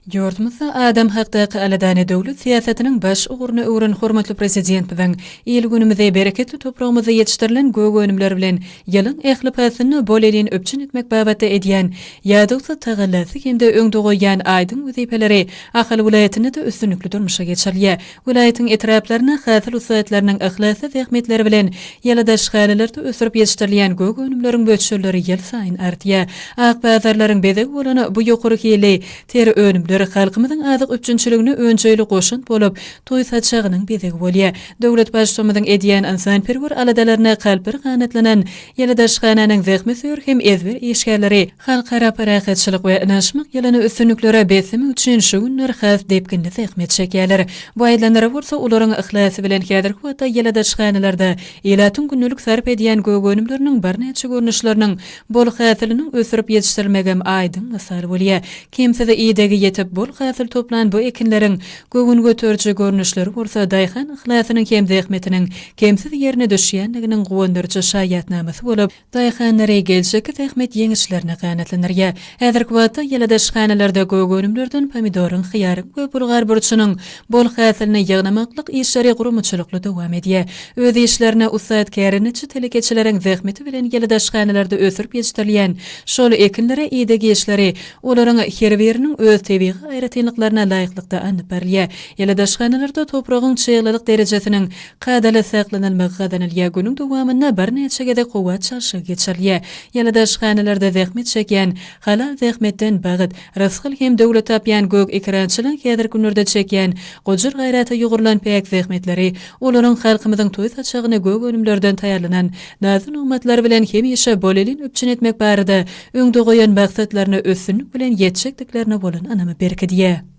Yurtimizda adam hakdaky aladany döwlet siýasatiniň baş uguruny öwren hormatly prezidentimiň ýyl günümizde bereketli toprağymyzda ýetişdirilen gög önümler bilen ýylyň ähli pasyny bol elin öpçün etmek babatda edýän ýa-da tagallasy hemde öňde goýan aýdyň wezipeleri Ahal vilayatyny da üstünlikli durmuşa geçirýär. Vilayatyň etraplaryna hasyl usaýetleriniň ihlasy zähmetleri bilen ýalydaşgalalarda ösürip ýetişdirilen gög önümleriň böçülleri ýyl saýyn artýar. Ak bazarlaryň bedeg bolany bu ýokary hili ter önümleri halkymyzyň azyk öpçünçiligini öňçeýli goşun bolup toý saçagynyň bedegi bolýar. Döwlet başçymyzyň edýän insanperwer aladalaryna kalpir ganatlanan ýalydaşgananyň zähmetsör hem ezber işgärleri halkara parahatçylyk we ynançmak ýylyny üstünliklere besimi üçin şu günler has depkinde zähmet çekýärler. Bu aýlanlara bolsa olaryň ihlasy bilen häzirki wagtda ýalydaşganalarda elatyn günlük sarp edýän gög önümleriniň birnäçe görnüşleriniň bol hasylynyň ösürip ýetişdirilmegem aýdym mysal bolýar. Kimsede iýdegi ýetip bol hasyl toplan bu ekinleriň gögün götürjü görnüşleri bolsa daýhan ihlasynyň hem zähmetiniň kemsiz ýerine düşýändiginiň gowandyrjy şaýatnamasy bolup daýhanlary geljekki zähmet ýeňişlerine ganatlanyrýar. Häzirki wagtda ýalydaşganalarda gög önümlerden pomidoryň, hyýaryň we bulgar burçunyň bol hasylyny ýygnamaklyk işleri gurumçylykly dowam edýär. Öz işlerine ussat käriniçi telekeçileriň zähmeti bilen ýalydaşganalarda ösürip ýetişdirilýän şol ekinlere iýdegi işleri olaryň her biriniň öz tebii aýratynlyklaryna laýyklykda anyp berilýär. Ýalydaşganalarda topragyň çyýlyk derejesiniň kadala saklanylmagy gadanylýar. Günüň dowamynda birnäçe gede gowat çarşy geçirilýär. Ýalydaşganalarda zähmet çekýän halal zähmetden bagyt ryskyl hem döwlet tapýan gög ekrançylyk häzir günlerde çekýän gojar gaýraty ýugurulan pek zähmetleri olaryň halkymyzyň toý saçagyny gög önümlerden taýýarlanan nazyk ummatlar bilen hemişe bol elin öpçün etmek barada öňde goýan maksatlaryny üstünlik bilen ýetişekdiklerine bolan anamy berkidýär.